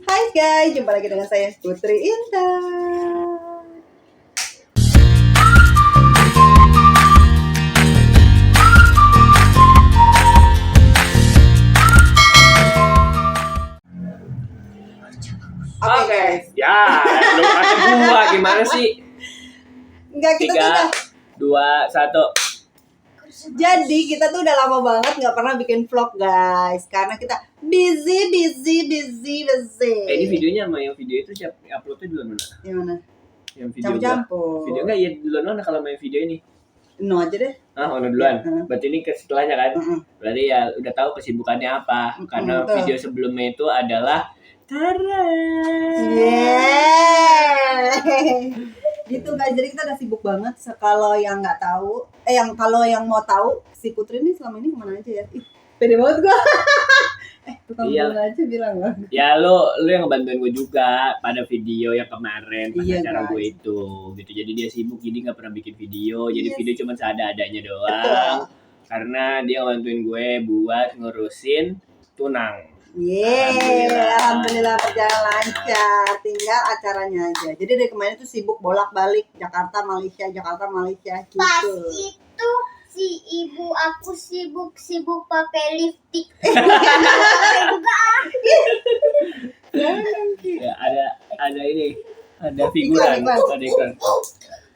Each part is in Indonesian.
Hai guys, jumpa lagi dengan saya Putri Intan. Oke guys. Ya, lu kata gua gimana sih? Enggak, kita tuh 3, 2, 1. Jadi kita tuh udah lama banget nggak pernah bikin vlog guys, karena kita busy. Ini videonya sama yang video itu siap uploadnya duluan mana? Yang mana? Yang video Campur. Video enggak ya duluan mana kalau main video ini? No aja deh. Ono duluan. Berarti ini ke setelahnya kan? Berarti ya udah tahu kesibukannya apa. Karena betul. video sebelumnya itu adalah Tara. Gitu guys, jadi kita udah sibuk banget. Kalau yang nggak tahu, yang mau tahu, si Putri ini selama ini kemana aja ya? Ih, pede banget gua. Tukang Iya. aja bilang lah. Ya lu yang ngebantuin gue juga pada video yang kemarin pas Iya, acara guys. gue itu gitu. Jadi dia sibuk jadi nggak pernah bikin video. Jadi Yes. video cuma seadanya doang. Betul. Karena dia ngebantuin gue buat ngurusin tunang. Alhamdulillah berjalan lancar. Tinggal acaranya aja. Jadi dari kemarin tuh sibuk bolak-balik Jakarta Malaysia gitu. Pas itu si ibu aku sibuk pakai lipstick. Ya ada ini, ada figuran, Iklan. ada iklan. Oh,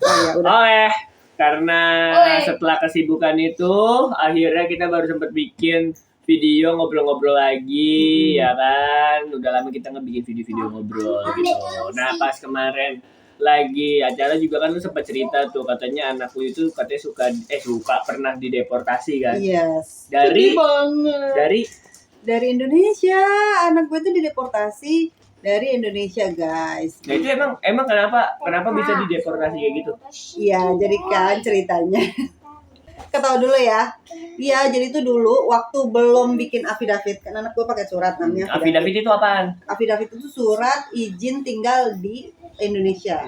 ya, udah. Oke, karena Oke. setelah kesibukan itu, akhirnya kita baru sempat bikin video ngobrol-ngobrol lagi, ya kan? Udah lama kita nggak bikin video-video ngobrol gitu. Nah, pas kemarin lagi acara juga kan lu sempat cerita tuh katanya anak lu itu katanya suka pernah dideportasi kan? Yes. Dari- Sedih banget. Dari Indonesia, anak gue tuh dideportasi dari Indonesia guys. Nah itu emang kenapa bisa dideportasi kayak gitu? Iya, jadi kan ceritanya. Ketawa dulu ya. Iya, jadi itu dulu waktu belum bikin afidavit, kan anak gue pakai surat namanya Afidavit itu apaan? Afidavit itu surat izin tinggal di Indonesia.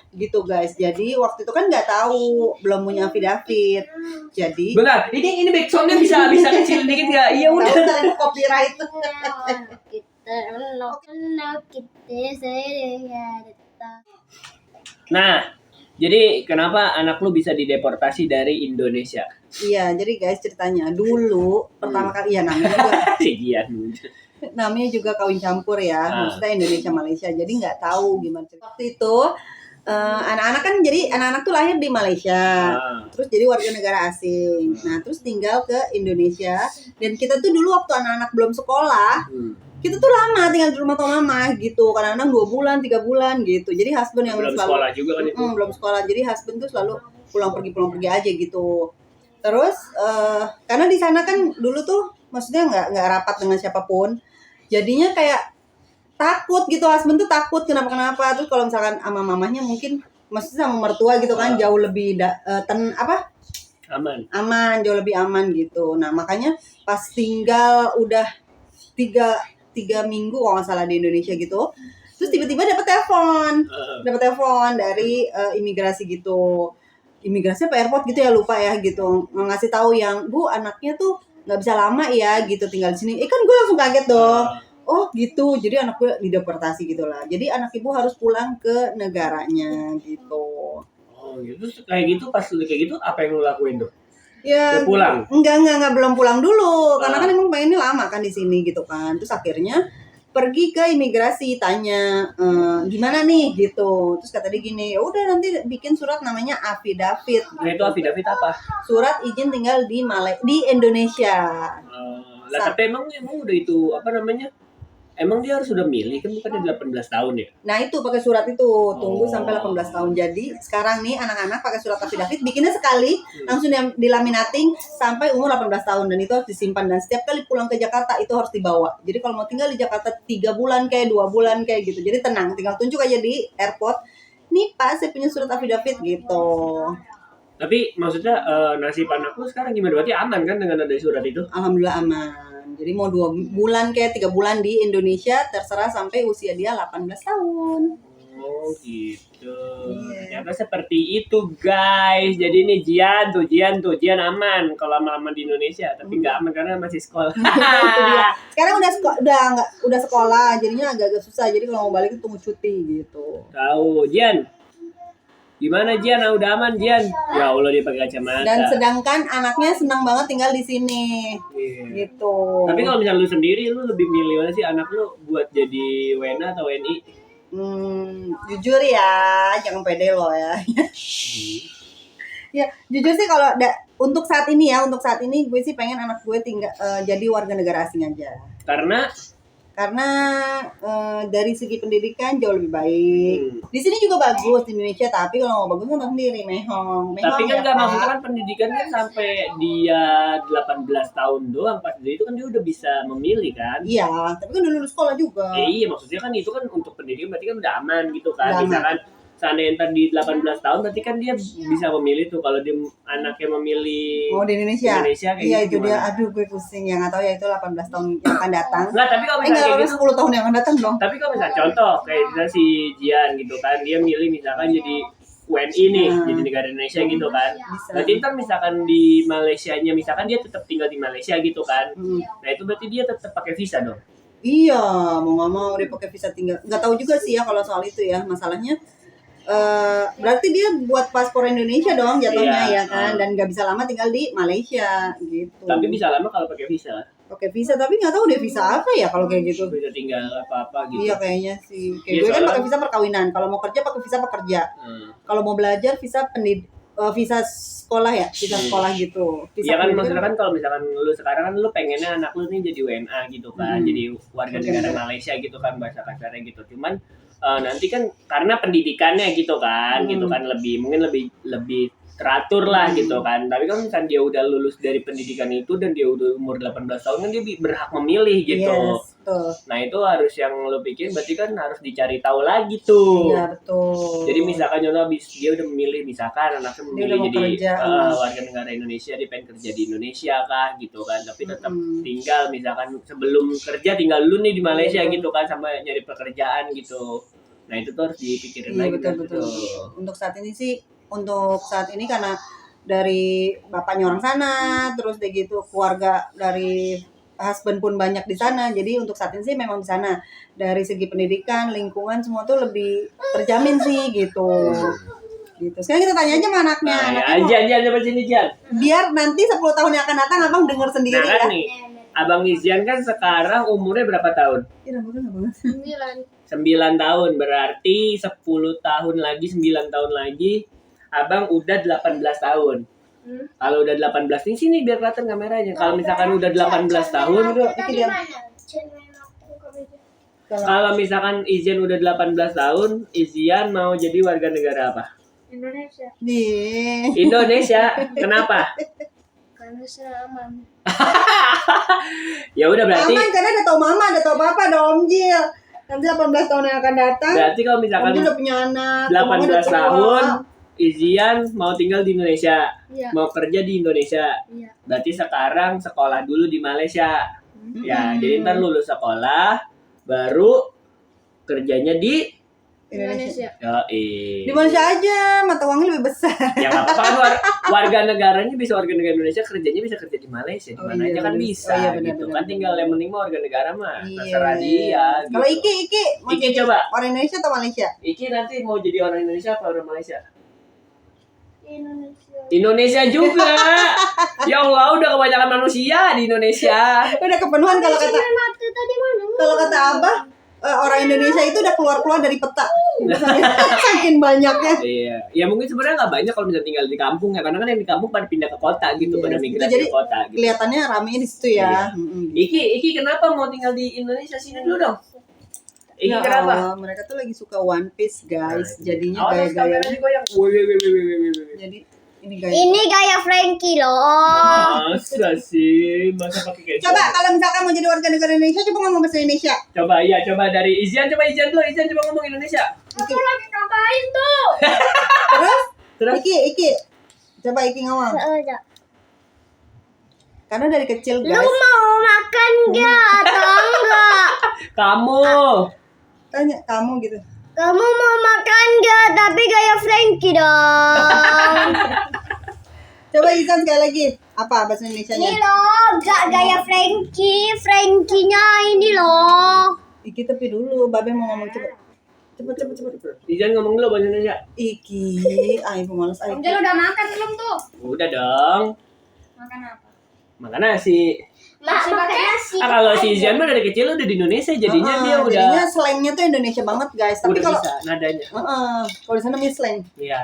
Gitu guys. Jadi waktu itu kan nggak tahu, belum punya afidavit. Jadi Bentar, ini backsoundnya bisa kecil dikit nggak? Iya tahu udah. ntar itu copyright. Nah, jadi kenapa anak lu bisa dideportasi dari Indonesia? Iya, jadi guys ceritanya dulu pertama kali ya Iya. namanya juga kawin campur ya, maksudnya Indonesia Malaysia. Jadi nggak tahu gimana cerita. Waktu itu anak-anak kan jadi anak-anak tuh lahir di Malaysia, terus jadi warga negara asing. Nah terus tinggal ke Indonesia dan kita tuh dulu waktu anak-anak belum sekolah, kita tuh lama tinggal di rumah tua mama gitu. Kadang-kadang 2 bulan, 3 bulan gitu. Jadi husband yang Belum selalu sekolah juga kan itu. belum sekolah. Jadi husband tuh selalu pulang pergi aja gitu. Terus karena di sana kan dulu tuh maksudnya nggak rapat dengan siapapun. Jadinya kayak takut gitu, husband tuh takut kenapa. Terus kalau misalkan sama mamanya mungkin maksudnya sama mertua gitu kan jauh lebih aman, jauh lebih aman gitu. Nah, makanya pas tinggal udah 3 minggu kalau nggak salah di Indonesia gitu. Terus tiba-tiba dapat telepon dari imigrasi gitu. Imigrasi apa airport gitu ya, lupa ya gitu. Ngasih tahu yang, "Bu, anaknya tuh nggak bisa lama ya gitu tinggal di sini." Kan gue langsung kaget dong. Oh gitu, jadi anak gue dideportasi gitu lah. Jadi anak ibu harus pulang ke negaranya gitu. Oh gitu, kayak gitu pas lu kayak gitu apa yang lu lakuin tuh? Ya, Udah pulang? Enggak belum pulang dulu. Karena kan emang pengennya lama kan di sini gitu kan. Terus akhirnya pergi ke imigrasi tanya gimana nih gitu. Terus kata dia gini, "Ya udah nanti bikin surat namanya afidavit." Nah itu afidavit apa? Surat izin tinggal di Indonesia. Lah tapi emang udah itu apa namanya? Emang dia harus udah milih kan bukannya 18 tahun ya? Nah itu pakai surat itu tunggu sampai 18 tahun. Jadi sekarang nih anak-anak pakai surat afidavit bikinnya sekali langsung dilaminating sampai umur 18 tahun dan itu harus disimpan dan setiap kali pulang ke Jakarta itu harus dibawa. Jadi kalau mau tinggal di Jakarta 3 bulan kayak 2 bulan kayak gitu. Jadi tenang, tinggal tunjuk aja di airport. Nih Pak, saya punya surat afidavit gitu. Tapi maksudnya nasib anak lu sekarang gimana? Berarti aman kan dengan ada surat itu? Alhamdulillah aman. Jadi mau 2 bulan kayak 3 bulan di Indonesia terserah sampai usia dia 18 tahun. Oh gitu. Iya. Ternyata seperti itu guys. Jadi nih Jian Jian aman kalau lama-lama di Indonesia, tapi nggak aman karena masih sekolah. Itu dia. Sekarang udah sekolah, jadinya agak-agak susah. Jadi kalau mau balik itu tunggu cuti gitu. Tahu Jian? Gimana Jian? Udah aman Jian? Ya Allah dia pakai kacamata. Dan sedangkan anaknya senang banget tinggal di sini. Iya. Gitu. Tapi kalau misalnya lu sendiri, lu lebih milih mana sih anak lu buat jadi WNA atau WNI? Jujur ya, jangan pede loh ya. Ya, jujur sih kalau untuk saat ini gue sih pengen anak gue tinggal jadi warga negara asing aja. Karena Dari segi pendidikan jauh lebih baik. Di sini juga bagus di Indonesia, tapi kalau mau bagus kan tahu sendiri, mehong. tapi kan ya, nggak Pak. maksudnya kan pendidikan kan sampai dia 18 tahun doang, pas dia itu kan dia udah bisa memilih kan. Iya, tapi kan udah lulus sekolah juga. Iya maksudnya kan itu kan untuk pendidikan berarti kan udah aman gitu kan. Udah aman. Misalkan seandainya ntar di 18 tahun berarti kan dia bisa memilih tuh kalau dia anaknya memilih Mau di Indonesia. Indonesia kayak Iya, gitu itu dia. gimana? Aduh, gue pusing. Yang nggak tahu ya itu 18 tahun yang akan datang. Enggak, tapi kalau Enggak, misalnya kayak gitu, 10 tahun yang akan datang dong. tapi kalau misalnya contoh kayak misalnya si Jian gitu kan, dia milih misalkan jadi WNI nih, jadi negara Indonesia gitu kan. Bisa. Berarti ntar misalkan di Malaysianya, misalkan dia tetap tinggal di Malaysia gitu kan. Nah itu berarti dia tetap pakai visa dong. Iya, mau nggak mau dia pakai visa tinggal. Nggak tahu juga sih ya kalau soal itu ya. Masalahnya berarti dia buat paspor Indonesia dong jatuhnya Iya. ya kan, dan nggak bisa lama tinggal di Malaysia gitu. Tapi bisa lama kalau pakai visa. Pakai visa, tapi nggak tahu deh visa apa ya kalau kayak gitu. Bisa tinggal apa-apa gitu. Iya kayaknya sih. Kayak Iya, gue kan soalnya- pakai visa perkawinan. Kalau mau kerja pakai visa pekerja. Kalau mau belajar visa sekolah ya, visa sekolah gitu. Visa Iya kan pendidikan. maksudnya kan kalau misalkan lu sekarang kan lu pengennya anak lu nih jadi WNA gitu kan, jadi warga negara Malaysia gitu kan bahasa kasarnya gitu. Cuman nanti kan karena pendidikannya gitu kan lebih mungkin lebih teratur lah gitu kan. Tapi kan misalkan dia udah lulus dari pendidikan itu dan dia udah umur 18 tahun kan dia berhak memilih gitu. Yes, betul. Nah itu harus yang lo pikir berarti kan harus dicari tahu lagi tuh. Iya, betul. Jadi misalkan contoh dia udah memilih misalkan anaknya Dia memilih udah mau jadi kerja. warga negara Indonesia, dia pengen kerja di Indonesia kah gitu kan, tapi tetap tinggal misalkan sebelum kerja tinggal dulu nih di Malaysia gitu kan sampai nyari pekerjaan gitu. Nah itu tuh harus dipikirin Iya, lagi betul. tuh. Untuk saat ini karena dari bapaknya orang sana, terus udah gitu keluarga dari husband pun banyak di sana. Jadi untuk saat ini sih memang di sana. Dari segi pendidikan, lingkungan semua tuh lebih terjamin sih gitu. Gitu. Sekarang kita tanya aja sama anaknya. Nah, Anaknya mau- Jan coba sini Jan. biar nanti 10 tahun yang akan datang abang denger sendiri Nah kan ya. nih, Abang Izian kan sekarang umurnya berapa tahun? Iya, bagus. 9 tahun, berarti 10 tahun lagi, 9 tahun lagi Abang udah 18 tahun. Kalau udah 18 di sini biar kelihatan kameranya. Kalau misalkan udah 18 tahun, kalau misalkan Izian udah 18 tahun, Izian mau jadi warga negara apa? Indonesia. Indonesia. Kenapa? Karena saya aman. Ya udah berarti Aman karena ada tau mama, ada tau papa, ada Om Jil. Nanti 18 tahun yang akan datang, berarti kalau Om misalkan Jil udah punya anak, 18 tua. tahun Izian mau tinggal di Indonesia, Iya. mau kerja di Indonesia. Iya. Berarti sekarang sekolah dulu di Malaysia. Ya, jadi ntar lulus sekolah baru kerjanya di Indonesia. Yoi. Di Malaysia aja, mata uangnya lebih besar. Ya nggak apa-apa kan warga negaranya bisa warga negara Indonesia, kerjanya bisa kerja di Malaysia, di Oh, mana iya, aja kan bener. bisa Oh, iya, bener, gitu bener, kan, bener. tinggal yang penting mah warga negara mah Iya. terserah dia. Kalau gitu. Iki mau Iki jadi coba. orang Indonesia atau Malaysia? Iki nanti mau jadi orang Indonesia apa orang Malaysia? Indonesia. Indonesia juga. Ya Allah, udah kebanyakan manusia di Indonesia. Udah kepenuhan kalau kata Mati tadi mana? Abah, orang Indonesia itu udah keluar dari peta. Saking banyaknya. Iya, ya mungkin sebenarnya nggak banyak kalau misalnya tinggal di kampung ya, karena kan yang di kampung pada pindah ke kota gitu, Yes, pada itu migrasi jadi ke kota gitu. Kelihatannya ramenya di situ ya. Iki kenapa mau tinggal di Indonesia, sini dulu dong? Iki Ya kenapa? Allah, mereka tuh lagi suka One Piece guys. Jadinya Awas gaya-gaya. kameranya goyang. Wih. Jadi ini gaya. Ini gaya Frankie loh. Masa sih, masa pakai kayak Coba kalau misalkan mau jadi warga negara Indonesia, coba ngomong bahasa Indonesia. coba dari Izian dulu, Izian coba ngomong Indonesia. Aku lagi ngapain tuh? Terus? Iki. Coba Iki ngomong. Karena dari kecil Lu guys. mau makan gak atau enggak? Kamu. Tanya kamu gitu. Kamu mau makan gak? Tapi gaya Frankie dong. Coba Izan sekali lagi. Apa bahasa Ini Indonesianya? loh, gak gaya Frankie. Frankie-nya ini loh. Iki tepi dulu, Babe mau ngomong cepet. Cepet. Izan ngomong dulu bahasa Indonesia. Iki, ibu males Om ibu. Jan udah makan belum tuh? Udah dong. Makan apa? Makan nasi. Masih pakai nasi. Kalau si Izan mah dari kecil udah di Indonesia, jadinya dia udah Jadinya slangnya tuh Indonesia banget guys. Tapi udah kalau bisa nadanya. kalau di sana mie slang. Iya,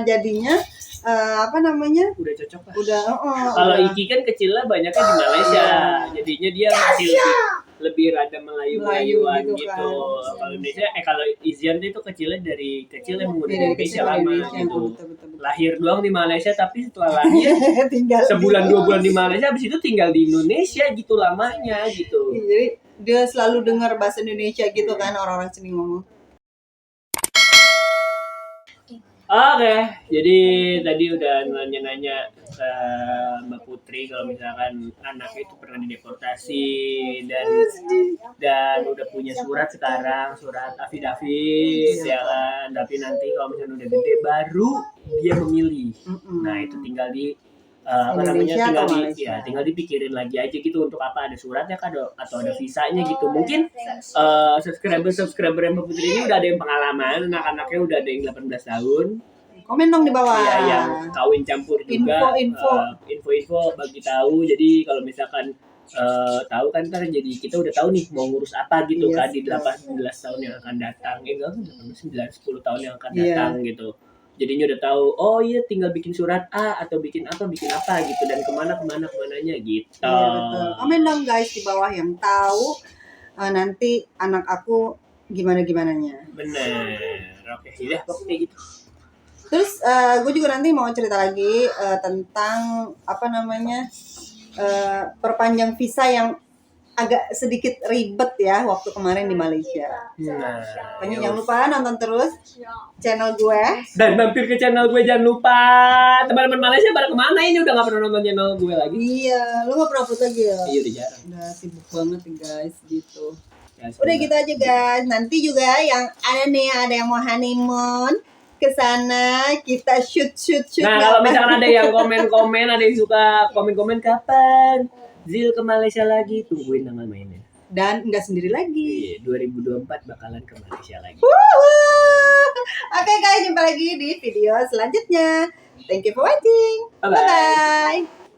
Jadinya apa namanya? udah cocok lah. Udah Kalau udah. Iki kan kecilnya banyaknya di Malaysia, jadinya dia masih lebih rada Melayu-Melayuan Melayu gitu. gitu kan. Kalau Indonesia, kalau Izan itu kecilnya dari kecil emang udah di Iya, dari Indonesia kecil lama Indonesia. gitu. Betul. Lahir doang di Malaysia, tapi setelah lahir Tinggal sebulan 2 bulan di Malaysia, habis itu tinggal di Indonesia gitu lamanya gitu. Jadi dia selalu dengar bahasa Indonesia gitu kan orang-orang sini ngomong. Oke, jadi tadi udah nanya-nanya ke Mbak Putri kalau misalkan anaknya itu pernah dideportasi dan udah punya surat sekarang, surat affidavit ya kan. Tapi nanti kalau misalnya udah gede baru dia memilih. Nah, itu tinggal di apa namanya Indonesia tinggal atau di Malaysia? tinggal dipikirin lagi aja gitu untuk apa ada suratnya kan atau ada visanya gitu. Mungkin subscriber Mbak Putri ini udah ada yang pengalaman, anak-anaknya udah ada yang 18 tahun. Komen dong di bawah. Iya, yang kawin campur juga. Info-info bagi tahu. Jadi kalau misalkan tahu kan ntar jadi kita udah tahu nih mau ngurus apa gitu kan di 18 tahun yang akan datang. Enggak, 9 10 tahun yang akan datang gitu. Jadinya udah tahu, oh iya tinggal bikin surat A atau bikin apa gitu dan kemananya gitu. Iya, betul. Komen dong guys di bawah yang tahu nanti anak aku gimananya. Bener. Oke, ya kayak gitu. Terus gue juga nanti mau cerita lagi tentang apa namanya perpanjang visa yang agak sedikit ribet ya waktu kemarin di Malaysia. Nah, Makanya jangan lupa nonton terus channel gue. dan mampir ke channel gue, jangan lupa. Teman-teman Malaysia pada kemana ini udah gak pernah nonton channel gue lagi. Iya, lu gak pernah upload lagi ya? Iya, udah jarang. Udah sibuk banget nih guys gitu. Ya, Udah gitu aja guys. Nanti juga yang ada yang mau honeymoon ke sana kita shoot. Nah, kalau misalkan ada yang komen-komen, ada yang suka komen-komen kapan Zil ke Malaysia lagi, tungguin tanggal mainnya. Dan nggak sendiri lagi. Iya, 2024 bakalan ke Malaysia lagi. Oke guys, jumpa lagi di video selanjutnya. Thank you for watching. Bye-bye. Bye-bye.